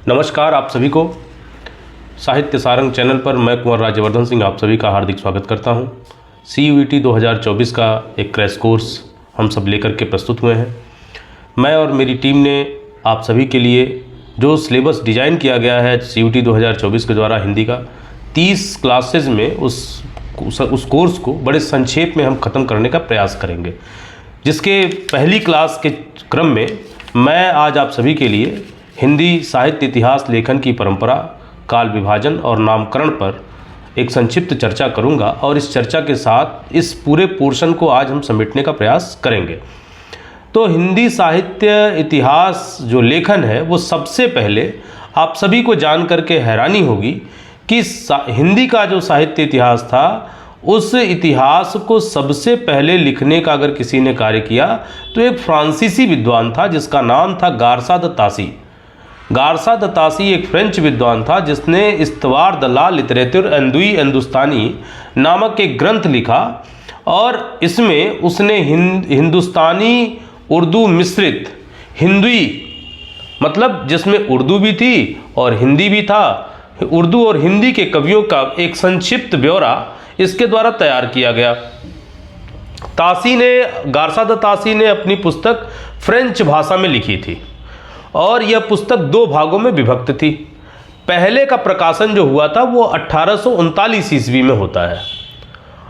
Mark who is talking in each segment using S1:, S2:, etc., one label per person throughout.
S1: नमस्कार आप सभी को साहित्य सारंग चैनल पर मैं कुंवर राज्यवर्धन सिंह आप सभी का हार्दिक स्वागत करता हूं। CUET 2024 का एक क्रैश कोर्स हम सब लेकर के प्रस्तुत हुए हैं। मैं और मेरी टीम ने आप सभी के लिए जो सिलेबस डिज़ाइन किया गया है CUET 2024 के द्वारा हिंदी का 30 क्लासेज में उस कोर्स को बड़े संक्षेप में हम ख़त्म करने का प्रयास करेंगे, जिसके पहली क्लास के क्रम में मैं आज आप सभी के लिए हिंदी साहित्य इतिहास लेखन की परंपरा, काल विभाजन और नामकरण पर एक संक्षिप्त चर्चा करूंगा और इस चर्चा के साथ इस पूरे पोर्शन को आज हम समेटने का प्रयास करेंगे। तो हिंदी साहित्य इतिहास जो लेखन है वो सबसे पहले आप सभी को जान करके हैरानी होगी कि हिंदी का जो साहित्य इतिहास था उस इतिहास को सबसे पहले लिखने का अगर किसी ने कार्य किया तो एक फ्रांसीसी विद्वान था जिसका नाम था गारसा द तासी। गारसा द तासी एक फ्रेंच विद्वान था जिसने इस्तवार द ला लिटरेचर एंदुई हिंदुस्तानी नामक एक ग्रंथ लिखा और इसमें उसने हिंदुस्तानी उर्दू मिश्रित हिंदुई मतलब जिसमें उर्दू भी थी और हिंदी भी था, उर्दू और हिंदी के कवियों का एक संक्षिप्त ब्यौरा इसके द्वारा तैयार किया गया। गारसा द तासी ने अपनी पुस्तक फ्रेंच भाषा में लिखी थी और यह पुस्तक 2 भागों में विभक्त थी। पहले का प्रकाशन जो हुआ था वो 1839 ईस्वी में होता है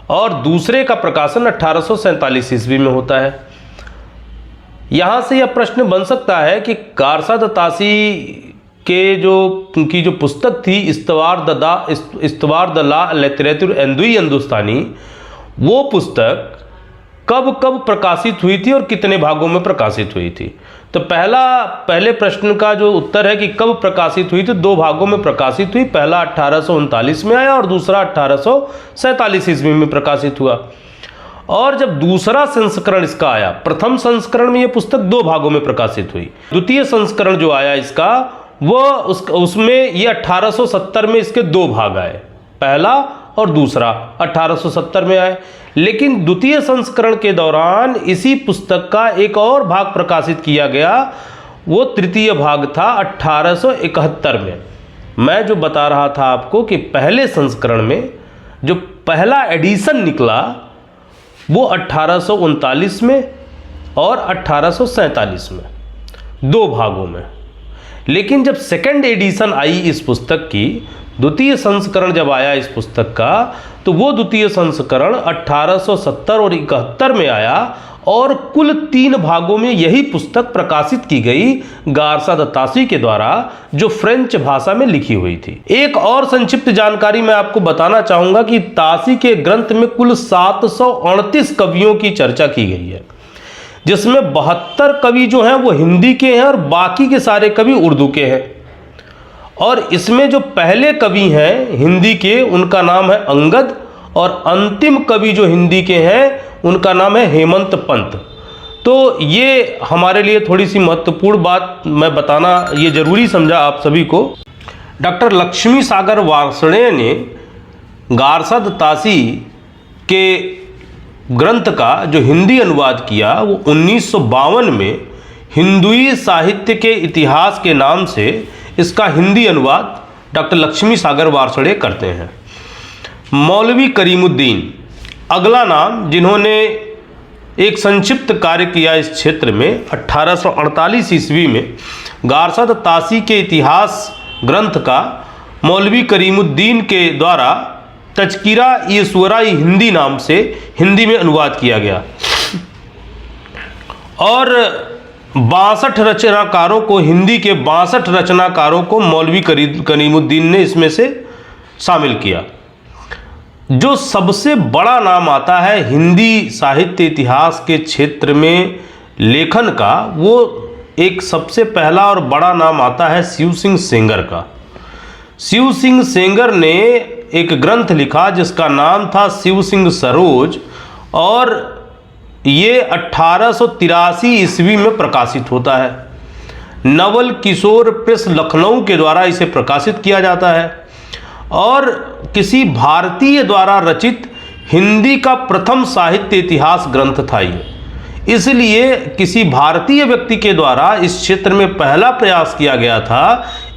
S1: और दूसरे का प्रकाशन 1847 ईस्वी में होता है। यहाँ से यह प्रश्न बन सकता है कि गारसा द तासी के उनकी जो पुस्तक थी इस्तवार द ला लिटरेचर एंदुई हिंदुस्तानी, वो पुस्तक कब प्रकाशित हुई थी और कितने भागों में प्रकाशित हुई थी। तो पहले प्रश्न का जो उत्तर है कि कब प्रकाशित हुई, तो 2 भागों में प्रकाशित हुई। पहला 1839 में आया और दूसरा 1847 ईस्वी में प्रकाशित हुआ। और जब दूसरा संस्करण इसका आया, प्रथम संस्करण में यह पुस्तक 2 भागों में प्रकाशित हुई। द्वितीय संस्करण जो आया इसका वो उसमें ये 1870 में इसके 2 भाग आए, पहला और दूसरा 1870 में आए। लेकिन द्वितीय संस्करण के दौरान इसी पुस्तक का एक और भाग प्रकाशित किया गया, वो तृतीय भाग था 1871 में। मैं जो बता रहा था आपको कि पहले संस्करण में जो पहला एडिशन निकला वो 1839 में और 1847 में, 2 भागों में। लेकिन जब सेकंड एडिशन आई इस पुस्तक की, द्वितीय संस्करण जब आया इस पुस्तक का, तो वो द्वितीय संस्करण 1870 और 71 में आया और कुल 3 भागों में यही पुस्तक प्रकाशित की गई गारसा द तासी के द्वारा, जो फ्रेंच भाषा में लिखी हुई थी। एक और संक्षिप्त जानकारी मैं आपको बताना चाहूंगा कि तासी के ग्रंथ में कुल 738 कवियों की चर्चा की गई है, जिसमें 72 कवि जो हैं वो हिंदी के हैं और बाकी के सारे कवि उर्दू के हैं। और इसमें जो पहले कवि हैं हिंदी के, उनका नाम है अंगद, और अंतिम कवि जो हिंदी के हैं उनका नाम है हेमंत पंत। तो ये हमारे लिए थोड़ी सी महत्वपूर्ण बात मैं बताना ये जरूरी समझा आप सभी को। डॉक्टर लक्ष्मी सागर वार्ष्णेय ने गारसा द तासी के ग्रंथ का जो हिंदी अनुवाद किया वो 1952 में हिंदुई साहित्य के इतिहास के नाम से इसका हिंदी अनुवाद डॉक्टर लक्ष्मी सागर वार्ष्णेय करते हैं। मौलवी करीमुद्दीन अगला नाम, जिन्होंने एक संक्षिप्त कार्य किया इस क्षेत्र में 1848 ईस्वी में गारसा द तासी के इतिहास ग्रंथ का मौलवी करीमुद्दीन के द्वारा तज़किरा ई शुअरा-ई हिंदी नाम से हिंदी में अनुवाद किया गया और 62 रचनाकारों को, हिंदी के 62 रचनाकारों को मौलवी करीमुद्दीन ने इसमें से शामिल किया। जो सबसे बड़ा नाम आता है हिंदी साहित्य इतिहास के क्षेत्र में लेखन का, वो एक सबसे पहला और बड़ा नाम आता है शिव सिंह सेंगर का। शिव सिंह सेंगर ने एक ग्रंथ लिखा जिसका नाम था शिव सिंह सरोज और ये 1883 ईस्वी में प्रकाशित होता है। नवल किशोर प्रेस लखनऊ के द्वारा इसे प्रकाशित किया जाता है और किसी भारतीय द्वारा रचित हिंदी का प्रथम साहित्य इतिहास ग्रंथ था ये। इसलिए किसी भारतीय व्यक्ति के द्वारा इस क्षेत्र में पहला प्रयास किया गया था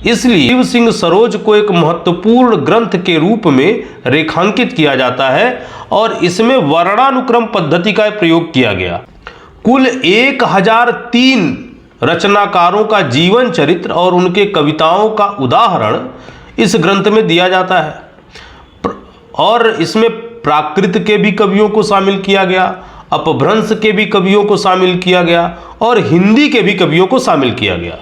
S1: इसलिए शिव सिंह सरोज को एक महत्वपूर्ण ग्रंथ के रूप में रेखांकित किया जाता है और इसमें वर्णानुक्रम पद्धति का प्रयोग किया गया। कुल 1003 रचनाकारों का जीवन चरित्र और उनके कविताओं का उदाहरण इस ग्रंथ में दिया जाता है और इसमें प्राकृत के भी कवियों को शामिल किया गया, अपभ्रंश के भी कवियों को शामिल किया गया और हिंदी के भी कवियों को शामिल किया गया।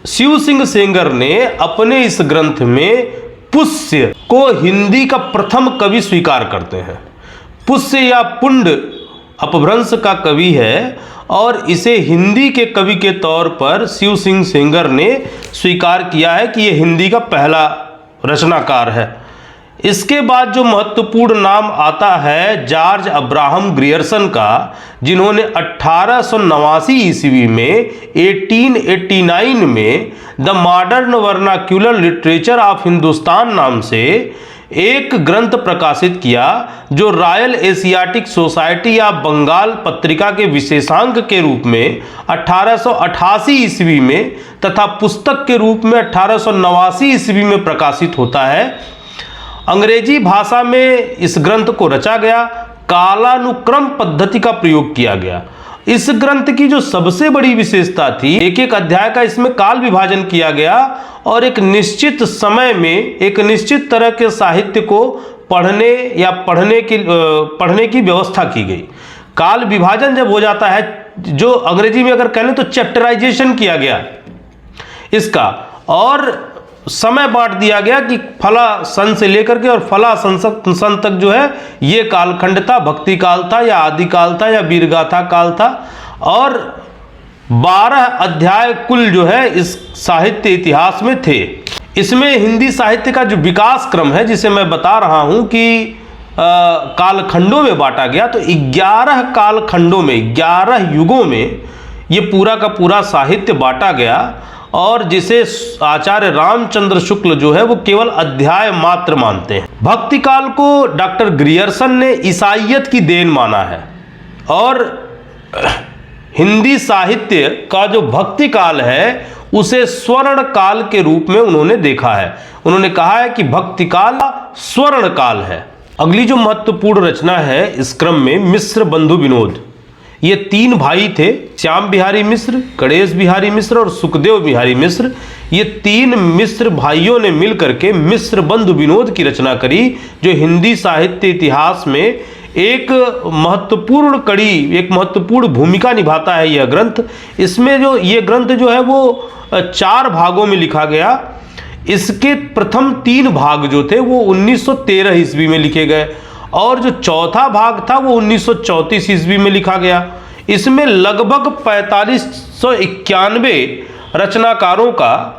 S1: शिव सिंह सेंगर ने अपने इस ग्रंथ में पुष्य को हिंदी का प्रथम कवि स्वीकार करते हैं। पुष्य या पुंड अपभ्रंश का कवि है और इसे हिंदी के कवि के तौर पर शिव सिंह सेंगर ने स्वीकार किया है कि यह हिंदी का पहला रचनाकार है। इसके बाद जो महत्वपूर्ण नाम आता है जॉर्ज अब्राहम ग्रियर्सन का, जिन्होंने 1889 ईस्वी में 1889 में the modern vernacular literature of Hindustan नाम से एक ग्रंथ प्रकाशित किया, जो रॉयल एशियाटिक सोसाइटी या बंगाल पत्रिका के विशेषांक के रूप में 1888 ईस्वी में तथा पुस्तक के रूप में 1889 ईस्वी में प्रकाशित होता है। अंग्रेजी भाषा में इस ग्रंथ को रचा गया, कालानुक्रम पद्धति का प्रयोग किया गया। इस ग्रंथ की जो सबसे बड़ी विशेषता थी, एक एक अध्याय का इसमें काल विभाजन किया गया और एक निश्चित समय में एक निश्चित तरह के साहित्य को पढ़ने की व्यवस्था की गई। काल विभाजन जब हो जाता है, जो अंग्रेजी में अगर कह लें तो चैप्टराइजेशन किया गया इसका, और समय बांट दिया गया कि फला सन से लेकर के और फला सन तक जो है ये कालखंड था, भक्ति काल था या आदि काल था या वीरगाथा काल था। और 12 अध्याय कुल जो है इस साहित्य इतिहास में थे। इसमें हिंदी साहित्य का जो विकास क्रम है, जिसे मैं बता रहा हूं कि कालखंडों में बांटा गया, तो 11 कालखंडों में 11 युगों में ये पूरा का पूरा साहित्य बांटा गया और जिसे आचार्य रामचंद्र शुक्ल जो है वो केवल अध्याय मात्र मानते हैं। भक्ति काल को डॉक्टर ग्रियर्सन ने ईसाइयत की देन माना है और हिंदी साहित्य का जो भक्ति काल है उसे स्वर्ण काल के रूप में उन्होंने देखा है। उन्होंने कहा है कि भक्ति काल स्वर्ण काल है। अगली जो महत्वपूर्ण रचना है इस क्रम में, मिश्र बंधु विनोद। ये 3 भाई थे, श्याम बिहारी मिश्र, गणेश बिहारी मिश्र और सुखदेव बिहारी मिश्र। ये 3 मिश्र भाइयों ने मिलकर के मिश्र बंधु विनोद की रचना करी, जो हिंदी साहित्य इतिहास में एक महत्वपूर्ण कड़ी, एक महत्वपूर्ण भूमिका निभाता है यह ग्रंथ। इसमें जो ये ग्रंथ जो है वो 4 भागों में लिखा गया। इसके प्रथम 3 भाग जो थे वो 1913 ईस्वी में लिखे गए और जो चौथा भाग था वो 1934 ईस्वी में लिखा गया। इसमें लगभग 4591 रचनाकारों का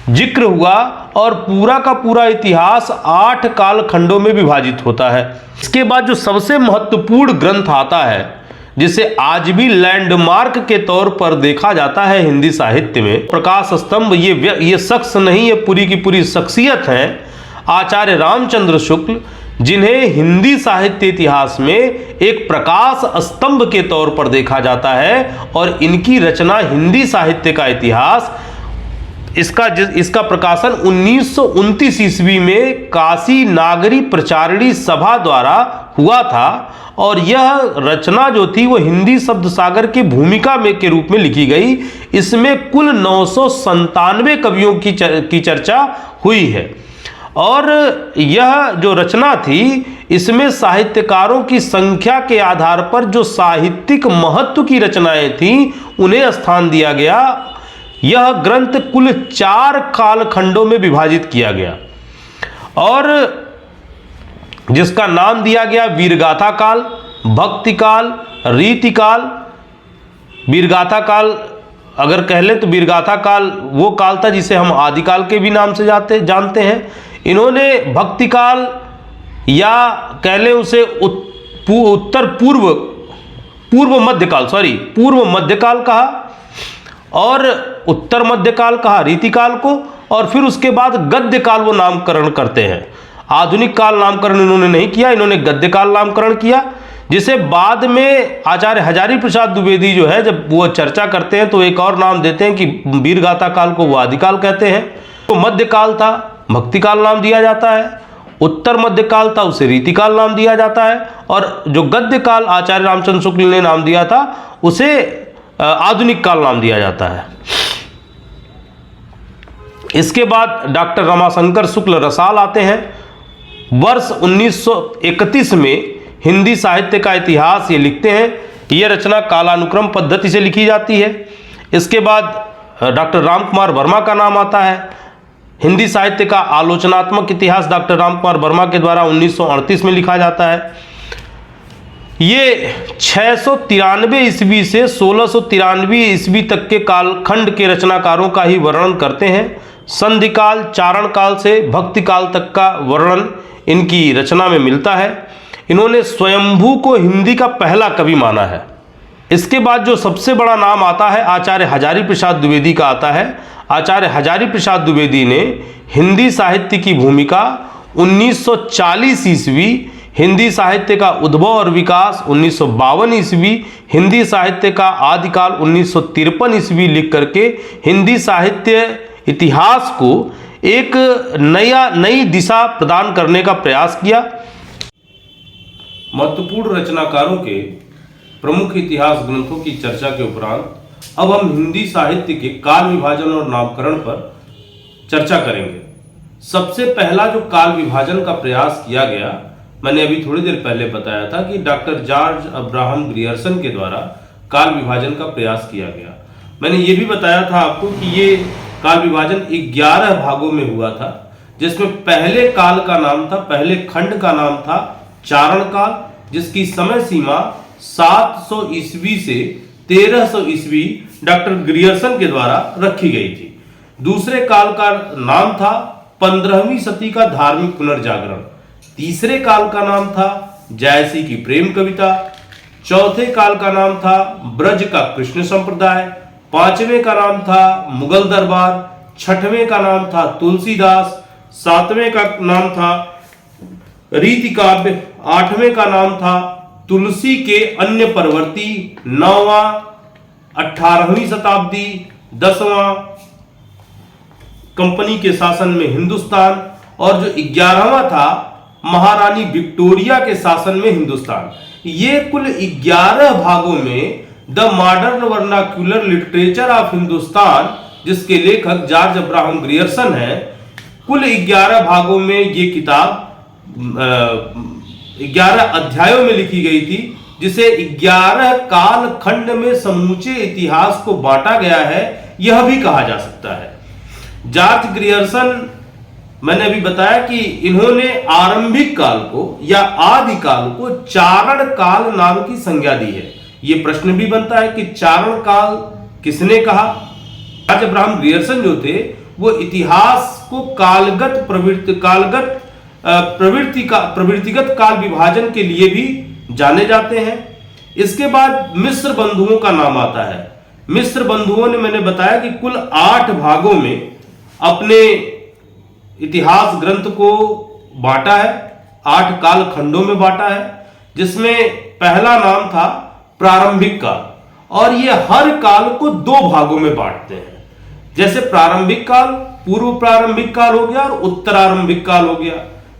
S1: जिक्र हुआ और पूरा का पूरा इतिहास 8 कालखंडों में विभाजित होता है। इसके बाद जो सबसे महत्वपूर्ण ग्रंथ आता है, जिसे आज भी लैंडमार्क के तौर पर देखा जाता है हिंदी साहित्य में, प्रकाश स्तंभ, ये शख्स नहीं, ये पूरी की पूरी शख्सियत है आचार्य रामचंद्र शुक्ल, जिन्हें हिंदी साहित्य इतिहास में एक प्रकाश स्तंभ के तौर पर देखा जाता है और इनकी रचना हिंदी साहित्य का इतिहास, इसका प्रकाशन 1929 ईस्वी में काशी नागरी प्रचारणी सभा द्वारा हुआ था और यह रचना जो थी वो हिंदी शब्द सागर की भूमिका में के रूप में लिखी गई। इसमें कुल 997 कवियों की चर्चा हुई है और यह जो रचना थी इसमें साहित्यकारों की संख्या के आधार पर जो साहित्यिक महत्व की रचनाएं थीं उन्हें स्थान दिया गया। यह ग्रंथ कुल 4 कालखंडों में विभाजित किया गया और जिसका नाम दिया गया वीरगाथा काल, भक्ति काल, रीति काल। वीरगाथा काल अगर कह लें तो वीरगाथा काल वो काल था जिसे हम आदिकाल के भी नाम से जानते हैं। इन्होंने भक्ति काल या कह लें उसे पूर्व मध्यकाल कहा और उत्तर मध्यकाल कहा रीतिकाल को, और फिर उसके बाद गद्य काल वो नामकरण करते हैं। आधुनिक काल नामकरण इन्होंने नहीं किया, इन्होंने गद्य काल नामकरण किया, जिसे बाद में आचार्य हजारी प्रसाद द्विवेदी जो है जब वो चर्चा करते हैं तो एक और नाम देते हैं कि वीरगाथा काल को वो आदिकाल कहते हैं। तो मध्यकाल था, भक्तिकाल नाम दिया जाता है। उत्तर मध्यकाल था, उसे रीतिकाल नाम दिया जाता है। और जो गद्य काल आचार्य रामचंद्र शुक्ल ने नाम दिया था उसे आधुनिक काल नाम दिया जाता है। इसके बाद डॉक्टर रमाशंकर शुक्ल रसाल आते हैं। वर्ष 1931 में हिंदी साहित्य का इतिहास ये लिखते हैं। यह रचना कालानुक्रम पद्धति से लिखी जाती है। इसके बाद डॉक्टर राम कुमार वर्मा का नाम आता है। हिंदी साहित्य का आलोचनात्मक इतिहास डॉक्टर राम कुमार वर्मा के द्वारा 1938 में लिखा जाता है। ये 693 ईस्वी से 1693 ईस्वी तक के कालखंड के रचनाकारों का ही वर्णन करते हैं। संधिकाल, चारण काल से भक्ति काल तक का वर्णन इनकी रचना में मिलता है। इन्होंने स्वयंभू को हिंदी का पहला कवि माना है। इसके बाद जो सबसे बड़ा नाम आता है आचार्य हजारी प्रसाद द्विवेदी का आता है। आचार्य हजारी प्रसाद द्विवेदी ने हिंदी साहित्य की भूमिका 1940 ईस्वी, हिंदी साहित्य का उद्भव और विकास 1952 ईस्वी, हिंदी साहित्य का आदिकाल 1953 ईस्वी लिख करके हिंदी साहित्य इतिहास को एक नई दिशा प्रदान करने का प्रयास किया। महत्वपूर्ण रचनाकारों के प्रमुख इतिहास ग्रंथों की चर्चा के उपरांत अब हम हिंदी साहित्य के काल विभाजन और नामकरण पर चर्चा करेंगे। सबसे पहला जो काल विभाजन का प्रयास किया गया, मैंने अभी थोड़ी देर पहले बताया था कि डॉक्टर जॉर्ज अब्राहम ग्रियर्सन के द्वारा काल विभाजन का प्रयास किया गया। मैंने ये भी बताया था आपको कि ये काल विभाजन 11 भागों में हुआ था, जिसमें पहले काल का नाम था, पहले खंड का नाम था चारण काल, जिसकी समय सीमा 700 ईस्वी से 1300 ईस्वी डॉक्टर ग्रियर्सन के द्वारा रखी गई थी। दूसरे काल का नाम था 15वीं सदी का धार्मिक पुनर्जागरण। तीसरे काल का नाम था जायसी की प्रेम कविता। चौथे काल का नाम था ब्रज का कृष्ण संप्रदाय। पांचवें का नाम था मुगल दरबार। छठवें का नाम था तुलसीदास। सातवें का नाम था रीति काव्य। आठवें का नाम था तुलसी के अन्य परवर्ती। 9वां 18वीं शताब्दी। 10वां कंपनी के शासन में हिंदुस्तान। और जो 11वां था महारानी विक्टोरिया के शासन में हिंदुस्तान। ये कुल 11 भागों में the modern vernacular literature of Hindustan, जिसके लेखक जॉर्ज अब्राहम ग्रियर्सन है, कुल 11 भागों में ये किताब 11 अध्यायों में लिखी गई थी, जिसे 11 काल खंड में समूचे इतिहास को बांटा गया है, यह भी कहा जा सकता है। जॉर्ज ग्रियर्सन, मैंने अभी बताया कि इन्होंने आरंभिक काल को या आदि काल को चारण काल नाम की संज्ञा दी है। यह प्रश्न भी बनता है कि चारण काल किसने कहा। जॉर्ज अब्राहम ग्रियर्सन जो थे वो इतिहास को प्रवृत्तिगत काल विभाजन के लिए भी जाने जाते हैं। इसके बाद मिस्र बंधुओं का नाम आता है। मिस्र बंधुओं ने, मैंने बताया कि कुल 8 भागों में अपने इतिहास ग्रंथ को बांटा है, 8 काल खंडों में बांटा है, जिसमें पहला नाम था प्रारंभिक काल। और ये हर काल को 2 भागों में बांटते हैं। जैसे प्रारंभिक काल, पूर्व प्रारंभिक काल हो गया और उत्तरारंभिक काल हो गया।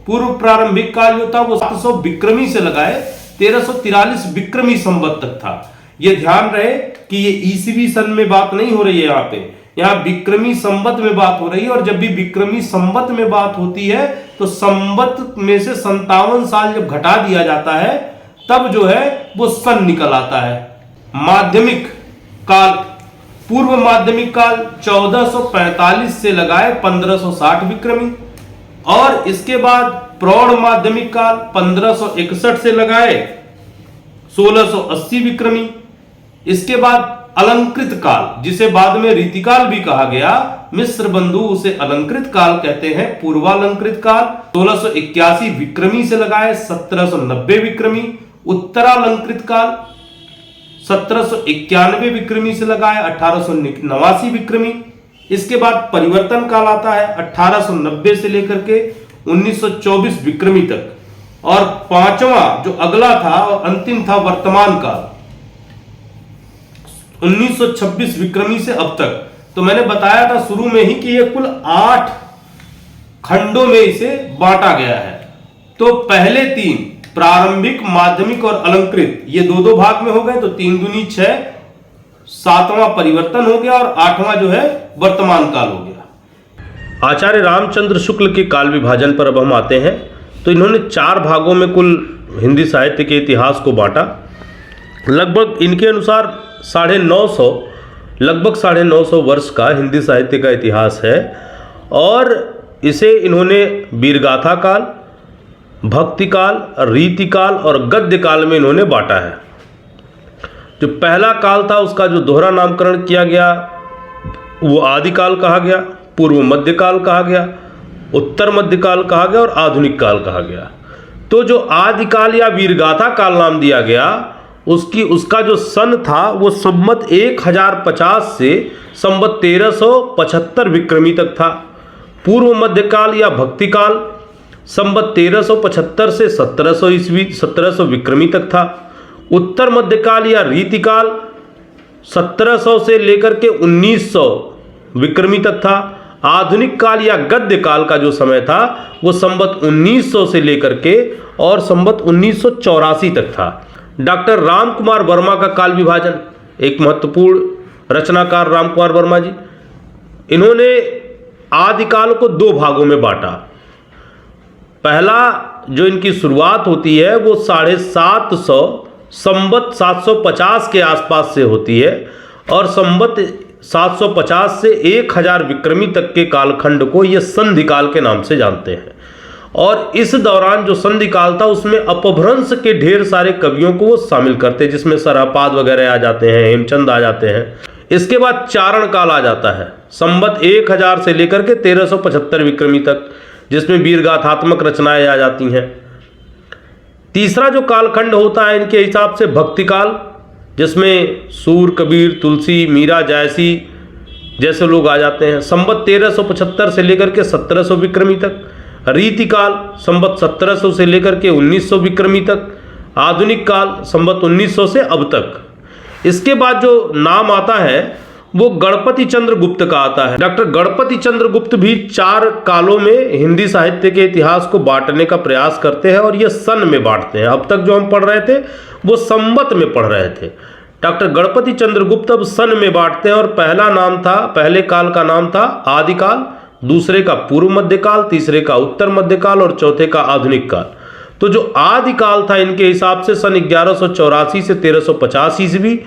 S1: पूर्व प्रारंभिक काल जो था वो 700 विक्रमी से लगाए 1343 विक्रमी संवत तक था। यह ध्यान रहे कि ये ईसवी सन में बात नहीं हो रही है, यहाँ पे यहाँ विक्रमी संवत में बात हो रही है। और जब भी विक्रमी संवत में बात होती है तो संवत में से 57 साल जब घटा दिया जाता है तब जो है वो सन निकल आता है। माध्यमिक काल, पूर्व माध्यमिक काल 1445 से लगाए 1560 विक्रमी। और इसके बाद प्रौढ़ माध्यमिक काल 1561 से लगाए 1680 विक्रमी। इसके बाद अलंकृत काल, जिसे बाद में रीतिकाल भी कहा गया, मिस्र बंधु उसे अलंकृत काल कहते हैं। पूर्वालंकृत काल 1681 विक्रमी से लगाए 1790 विक्रमी। उत्तरालंकृत काल 1791 विक्रमी से लगाए 1889 विक्रमी। इसके बाद परिवर्तन काल आता है 1890 से लेकर के 1924 विक्रमी तक। और पांचवा जो अगला था और अंतिम था वर्तमान काल, 1926 विक्रमी से अब तक। तो मैंने बताया था शुरू में ही कि ये कुल 8 खंडों में इसे बांटा गया है। तो पहले 3 प्रारंभिक, माध्यमिक और अलंकृत, ये 2-2 भाग में हो गए, तो 3 दूनी 6, 7वां परिवर्तन हो गया और 8वां जो है वर्तमान काल हो गया। आचार्य रामचंद्र शुक्ल के काल विभाजन पर अब हम आते हैं। तो इन्होंने 4 भागों में कुल हिंदी साहित्य के इतिहास को बांटा। लगभग इनके अनुसार 950 वर्ष का हिंदी साहित्य का इतिहास है और इसे इन्होंने वीरगाथा काल, भक्ति काल, रीति काल और गद्य काल में इन्होंने बांटा है। जो पहला काल था उसका जो दोहरा नामकरण किया गया वो आदिकाल कहा गया, पूर्व मध्यकाल कहा गया, उत्तर मध्यकाल कहा गया और आधुनिक काल कहा गया। तो जो आदिकाल या वीरगाथा काल नाम दिया गया उसका जो सन था वो संवत 1050 से संवत 1375 विक्रमी तक था। पूर्व मध्यकाल या भक्ति काल संवत 1375 से 1700 विक्रमी तक था। उत्तर मध्यकाल या रीतिकाल 1700 से लेकर के 1900 विक्रमी तक था। आधुनिक काल या गद्य काल का जो समय था वो संवत 1900 से लेकर के और संवत 1984 तक था। डॉक्टर राम कुमार वर्मा का काल विभाजन, एक महत्वपूर्ण रचनाकार राम कुमार वर्मा जी, इन्होंने आदिकाल को 2 भागों में बांटा। पहला जो इनकी शुरुआत होती है वो 750 संवत 750 के आसपास से होती है और संवत 750 से 1000 विक्रमी तक के कालखंड को ये संधि काल के नाम से जानते हैं। और इस दौरान जो संधि काल था उसमें अपभ्रंश के ढेर सारे कवियों को वो शामिल करते, जिसमें सरापाद वगैरह आ जाते हैं, हेमचंद आ जाते हैं। इसके बाद चारण काल आ जाता है संवत 1000 से लेकर के 1375 विक्रमी तक, जिसमें वीरगाथात्मक रचनाएं आ जाती हैं। तीसरा जो कालखंड होता है इनके हिसाब से भक्ति काल, जिसमें सूर, कबीर, तुलसी, मीरा, जायसी जैसे लोग आ जाते हैं, संवत 1375 से लेकर के 1700 विक्रमी तक। रीति काल संवत 1700 से लेकर के 1900 विक्रमी तक। आधुनिक काल संवत 1900 से अब तक। इसके बाद जो नाम आता है वो गणपति चंद्र गुप्त का आता है। डॉक्टर गणपति चंद्र गुप्त भी 4 कालों में हिंदी साहित्य के इतिहास को बांटने का प्रयास करते हैं और ये सन में बांटते हैं। अब तक जो हम पढ़ रहे थे वो संवत में पढ़ रहे थे। डॉक्टर गणपति चंद्र गुप्त अब सन में बांटते हैं और पहले काल का नाम था आदिकाल, दूसरे का पूर्व मध्यकाल, तीसरे का उत्तर मध्यकाल और चौथे का आधुनिक काल। तो जो आदिकाल था इनके हिसाब से सन 1184 से 1350 ईस्वी,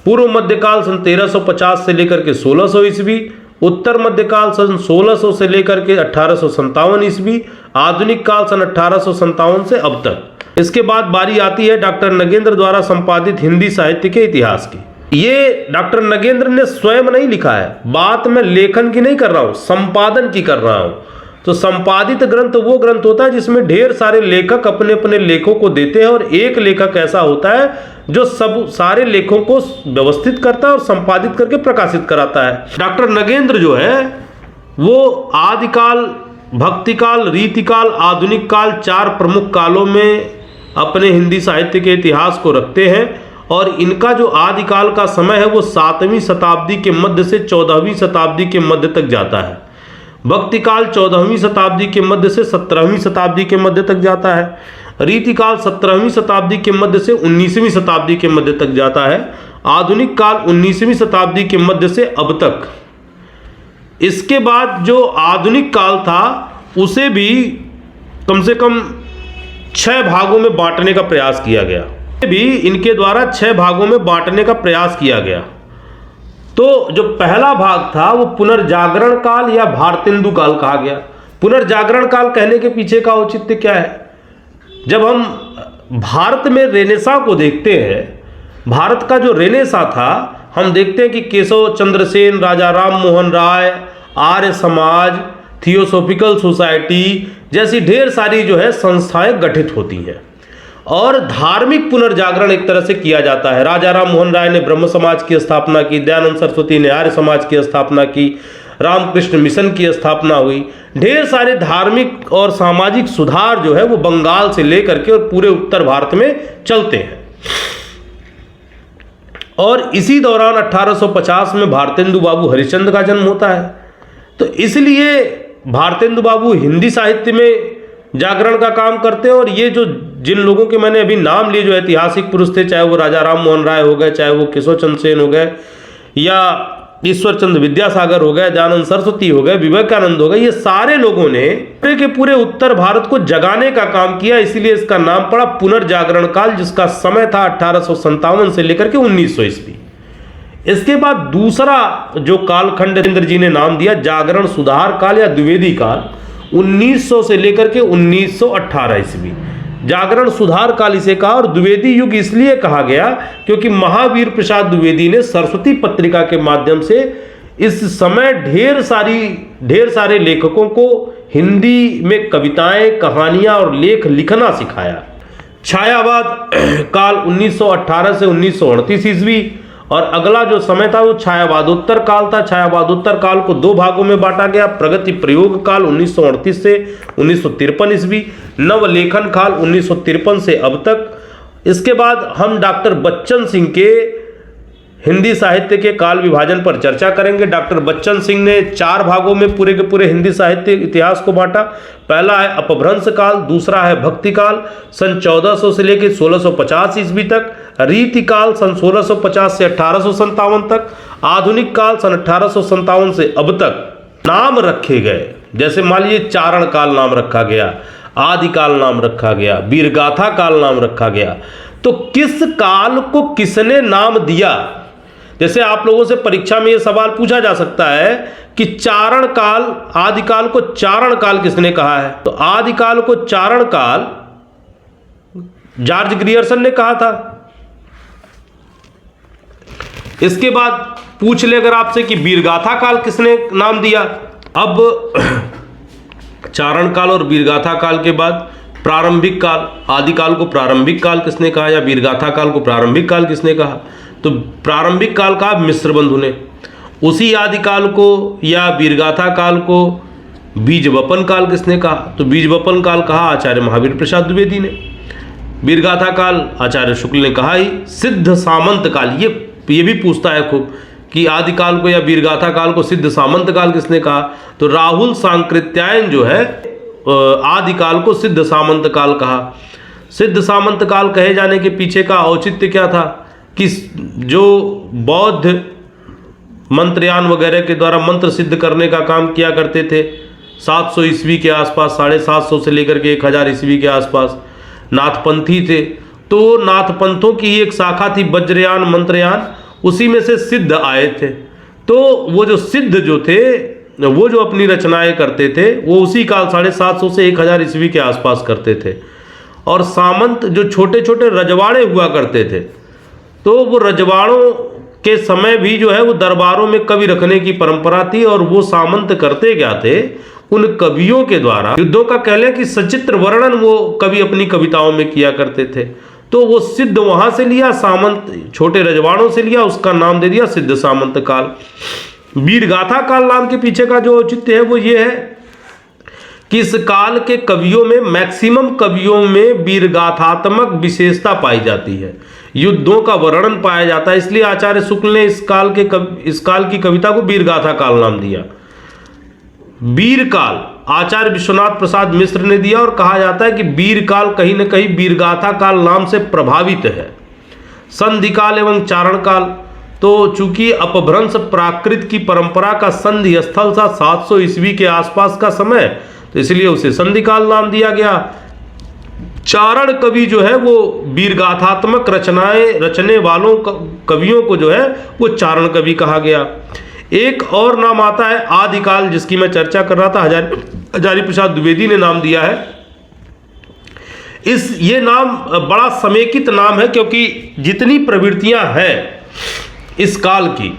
S1: पूर्व मध्यकाल सन 1350 से लेकर के 1600 ईस्वी, उत्तर मध्यकाल सन 1600 से लेकर के 1857 ईस्वी, आधुनिक काल सन 1857 से अब तक। इसके बाद बारी आती है डॉक्टर नगेंद्र द्वारा संपादित हिंदी साहित्य के इतिहास की। ये डॉक्टर नगेंद्र ने स्वयं नहीं लिखा है, बात मैं लेखन की नहीं कर रहा हूं, संपादन की कर रहा हूं। तो संपादित ग्रंथ वो ग्रंथ होता है जिसमें ढेर सारे लेखक अपने अपने लेखों को देते हैं और एक लेखक ऐसा होता है जो सब सारे लेखों को व्यवस्थित करता है और संपादित करके प्रकाशित कराता है। डॉक्टर नगेंद्र जो है वो आदिकाल, भक्तिकाल, रीतिकाल, आधुनिक काल 4 प्रमुख कालों में अपने हिंदी साहित्य के इतिहास को रखते हैं और इनका जो आदिकाल का समय है वो 7वीं शताब्दी के मध्य से 14वीं शताब्दी के मध्य तक जाता है। भक्तिकाल 14वीं शताब्दी के मध्य से 17वीं शताब्दी के मध्य तक जाता है। रीतिकाल 17वीं शताब्दी के मध्य से 19वीं शताब्दी के मध्य तक जाता है। आधुनिक काल 19वीं शताब्दी के मध्य से अब तक। इसके बाद जो आधुनिक काल था उसे भी कम से कम 6 भागों में बांटने का प्रयास किया गया। भी इनके द्वारा 6 भागों में बांटने का प्रयास किया गया। तो जो पहला भाग था वो पुनर्जागरण काल या भारतेंदु काल कहा गया। पुनर्जागरण काल कहने के पीछे का औचित्य क्या है? जब हम भारत में रेनेसा को देखते हैं, भारत का जो रेनेसा था, हम देखते हैं कि केशव चंद्र सेन, राजा राम मोहन राय, आर्य समाज, थियोसॉफिकल सोसाइटी जैसी ढेर सारी जो है संस्थाएं गठित होती हैं और धार्मिक पुनर्जागरण एक तरह से किया जाता है। राजा राम मोहन राय ने ब्रह्म समाज की स्थापना की, दयानंद सरस्वती ने आर्य समाज की स्थापना की, रामकृष्ण मिशन की स्थापना हुई, ढेर सारे धार्मिक और सामाजिक सुधार जो है वो बंगाल से लेकर के और पूरे उत्तर भारत में चलते हैं। और इसी दौरान 1850 में भारतेंदु बाबू हरिश्चंद्र का जन्म होता है। तो इसलिए भारतेंदु बाबू हिंदी साहित्य में जागरण का काम करते हैं। और ये जो जिन लोगों के मैंने अभी नाम लिए, जो ऐतिहासिक पुरुष थे, चाहे वो राजा राम मोहन राय हो गए, चाहे वो केशव चंद्र सेन हो गए, या ईश्वर चंद्र विद्यासागर हो गए, दयानंद सरस्वती हो गए, विवेकानंद हो गए, ये सारे लोगों ने पूरे के पूरे उत्तर भारत को जगाने का काम किया। इसलिए इसका नाम पड़ा पुनर्जागरण काल, जिसका समय था 1857 से लेकर के 1900 ईस्वी। इसके बाद दूसरा जो कालखंड इंद्र जी ने नाम दिया जागरण सुधार काल या द्विवेदी काल, 1900 से लेकर के 1918 ईस्वी। जागरण सुधार काल इसे कहा, और द्विवेदी युग इसलिए कहा गया क्योंकि महावीर प्रसाद द्विवेदी ने सरस्वती पत्रिका के माध्यम से इस समय ढेर सारे लेखकों को हिंदी में कविताएं, कहानियां और लेख लिखना सिखाया। छायावाद काल 1918 से 1938 ईस्वी, और अगला जो समय था वो छायावादोत्तर काल था। छायावादोत्तर काल को दो भागों में बांटा गया, प्रगति प्रयोग काल 1938 से 1953 ईस्वी, नवलेखन काल 1953 से अब तक। इसके बाद हम डॉक्टर बच्चन सिंह के हिंदी साहित्य के काल विभाजन पर चर्चा करेंगे। डॉक्टर बच्चन सिंह ने 4 भागों में पूरे के पूरे हिंदी साहित्य इतिहास को बांटा। पहला है अपभ्रंश काल, दूसरा है भक्ति काल सन 1400 से लेकर 1650 ईस्वी तक, रीति काल सन 1650 से 1857 तक, आधुनिक काल सन 1857 से अब तक। नाम रखे गए, जैसे मान लीजिए चारण काल नाम रखा गया, आदिकाल नाम रखा गया, वीरगाथा काल नाम रखा गया। तो किस काल को किसने नाम दिया? जैसे आप लोगों से परीक्षा में यह सवाल पूछा जा सकता है कि चारण काल, आदिकाल को चारण काल किसने कहा है? तो आदिकाल को चारण काल जॉर्ज ग्रियर्सन ने कहा था। इसके बाद पूछ ले अगर आपसे कि वीरगाथा काल किसने नाम दिया? अब चारण काल और वीरगाथा काल के बाद प्रारंभिक काल, आदिकाल को प्रारंभिक काल किसने कहा या वीरगाथा काल को प्रारंभिक काल किसने कहा? तो प्रारंभिक काल कहा मिश्र बंधु ने, उसी आदिकाल को या वीरगाथा काल को बीज वपन काल किसने कहा? तो बीज वपन काल कहा आचार्य महावीर प्रसाद द्विवेदी ने। वीरगाथा काल आचार्य शुक्ल ने कहा ही। सिद्ध सामंत काल, ये भी पूछता है खूब कि आदिकाल को या वीरगाथा काल को सिद्ध सामंत काल किसने कहा? तो राहुल सांकृत्यायन जो है आदिकाल को सिद्ध सामंत काल कहा। सिद्ध सामंत काल कहे जाने के पीछे का औचित्य क्या था कि जो बौद्ध मंत्रयान वगैरह के द्वारा मंत्र सिद्ध करने का काम किया करते थे 700 ईस्वी के आसपास, 750 से लेकर के 1000 ईस्वी के आसपास नाथपंथी थे। तो नाथपंथों की एक शाखा थी वज्रयान मंत्रयान, उसी में से सिद्ध आए थे। तो वो जो सिद्ध जो थे, वो जो अपनी रचनाएं करते थे वो उसी काल 750 से 1000 ईस्वी के आसपास करते थे। और सामंत जो छोटे छोटे रजवाड़े हुआ करते थे, तो वो रजवाड़ों के समय भी जो है वो दरबारों में कवि रखने की परंपरा थी। और वो सामंत करते क्या थे, उन कवियों के द्वारा युद्धों का कह लें कि सचित्र वर्णन वो कवि अपनी कविताओं में किया करते थे। तो वो सिद्ध वहां से लिया, सामंत छोटे रजवाड़ों से लिया, उसका नाम दे दिया सिद्ध सामंत काल। वीरगाथा काल नाम के पीछे का जो औचित्य है वो ये है कि इस काल के कवियों में मैक्सिमम कवियों में वीरगाथात्मक विशेषता पाई जाती है, युद्धों का वर्णन पाया जाता है। इसलिए आचार्य शुक्ल ने इस काल की कविता को वीरगाथा काल नाम दिया। वीर काल आचार्य विश्वनाथ प्रसाद मिश्र ने दिया, और कहा जाता है कि वीर काल कहीं न कहीं वीरगाथा काल नाम से प्रभावित है। संधि काल एवं चारण काल, तो चूंकि अपभ्रंश प्राकृत की परंपरा का संधि स्थल था 700 ईस्वी के आसपास का समय, तो इसलिए उसे संधि काल नाम दिया गया। चारण कवि जो है वो वीरगाथात्मक रचनाएं रचने वालों कवियों को जो है वो चारण कवि कहा गया। एक और नाम आता है आदिकाल, जिसकी मैं चर्चा कर रहा था, हजारी प्रसाद द्विवेदी ने नाम दिया है। ये नाम बड़ा समेकित नाम है, क्योंकि जितनी प्रवृत्तियां हैं इस काल की,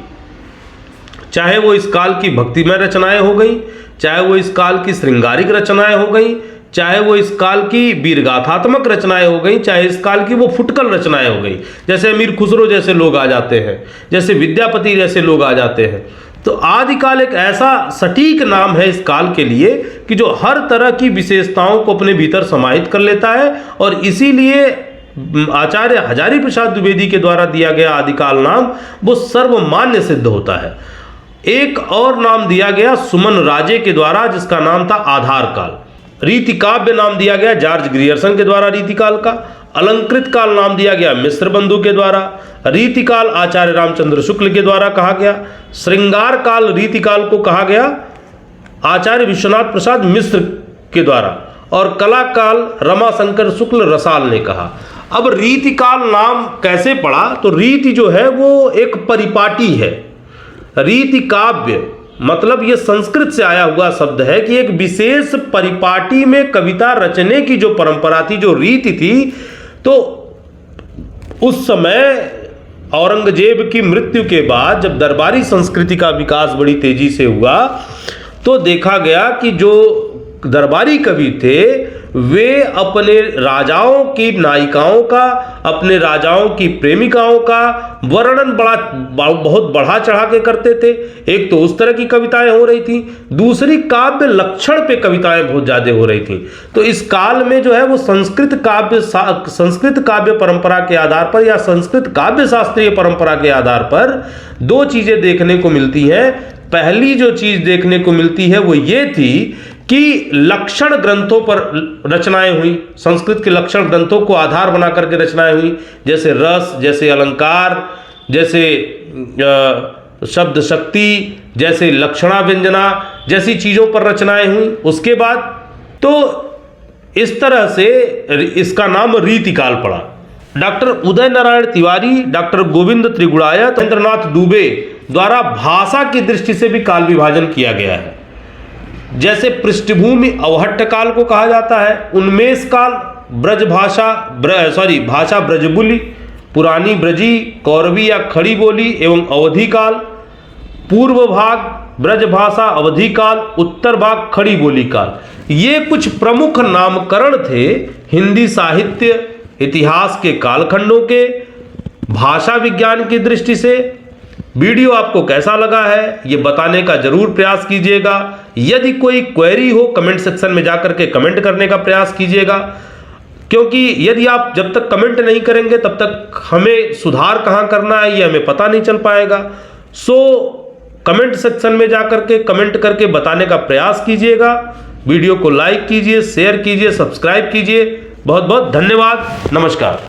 S1: चाहे वो इस काल की भक्तिमय रचनाएं हो गई, चाहे वो इस काल की श्रृंगारिक रचनाएं हो गई, चाहे वो इस काल की वीरगाथात्मक रचनाएं हो गई, चाहे इस काल की वो फुटकल रचनाएं हो गई, जैसे अमीर खुसरो जैसे लोग आ जाते हैं, जैसे विद्यापति जैसे लोग आ जाते हैं, तो आदिकाल एक ऐसा सटीक नाम है इस काल के लिए कि जो हर तरह की विशेषताओं को अपने भीतर समाहित कर लेता है, और इसीलिए आचार्य हजारी प्रसाद द्विवेदी के द्वारा दिया गया आदिकाल नाम वो सर्वमान्य सिद्ध होता है। एक और नाम दिया गया सुमन राजे के द्वारा, जिसका नाम था आधार काल। रीति काव्य नाम दिया गया जॉर्ज ग्रियर्सन के द्वारा रीतिकाल का। अलंकृत काल नाम दिया गया मिश्र बंधु के द्वारा। रीतिकाल आचार्य रामचंद्र शुक्ल के द्वारा कहा गया। श्रृंगार काल रीतिकाल को कहा गया आचार्य विश्वनाथ प्रसाद मिश्र के द्वारा, और कला काल रमाशंकर शुक्ल रसाल ने कहा। अब रीतिकाल नाम कैसे पड़ा, तो रीति जो है वो एक परिपाटी है। रीति काव्य मतलब ये संस्कृत से आया हुआ शब्द है कि एक विशेष परिपाटी में कविता रचने की जो परंपरा थी, जो रीति थी, तो उस समय औरंगजेब की मृत्यु के बाद जब दरबारी संस्कृति का विकास बड़ी तेजी से हुआ, तो देखा गया कि जो दरबारी कवि थे वे अपने राजाओं की नायिकाओं का, अपने राजाओं की प्रेमिकाओं का वर्णन बहुत बढ़ा चढ़ा के करते थे। एक तो उस तरह की कविताएं हो रही थी, दूसरी काव्य लक्षण पे कविताएं बहुत ज्यादा हो रही थी। तो इस काल में जो है वो संस्कृत काव्य परंपरा के आधार पर या संस्कृत काव्य शास्त्रीय परंपरा के आधार पर दो चीजें देखने को मिलती हैं। पहली जो चीज देखने को मिलती है वो ये थी कि लक्षण ग्रंथों पर रचनाएं हुई, संस्कृत के लक्षण ग्रंथों को आधार बना करके रचनाएं हुई, जैसे रस, जैसे अलंकार, जैसे शब्द शक्ति, जैसे लक्षणा व्यंजना जैसी चीज़ों पर रचनाएं हुई। उसके बाद तो इस तरह से इसका नाम रीतिकाल पड़ा। डॉक्टर उदय नारायण तिवारी, डॉक्टर गोविंद त्रिगुणायत, इंद्रनाथ दुबे द्वारा भाषा की दृष्टि से भी काल विभाजन किया गया है। जैसे पृष्ठभूमि अवहट्ट काल को कहा जाता है, उन्मेष काल भाषा ब्रजबुली, पुरानी ब्रजी, कौरवी या खड़ी बोली एवं अवधि काल, पूर्व भाग ब्रज भाषा अवधि काल, उत्तर भाग खड़ी बोली काल। ये कुछ प्रमुख नामकरण थे हिंदी साहित्य इतिहास के कालखंडों के भाषा विज्ञान की दृष्टि से। वीडियो आपको कैसा लगा है ये बताने का जरूर प्रयास कीजिएगा। यदि कोई क्वेरी हो कमेंट सेक्शन में जाकर के कमेंट करने का प्रयास कीजिएगा, क्योंकि यदि आप जब तक कमेंट नहीं करेंगे तब तक हमें सुधार कहाँ करना है ये हमें पता नहीं चल पाएगा। सो कमेंट सेक्शन में जाकर के कमेंट करके बताने का प्रयास कीजिएगा। वीडियो को लाइक कीजिए, शेयर कीजिए, सब्सक्राइब कीजिए। बहुत बहुत धन्यवाद। नमस्कार।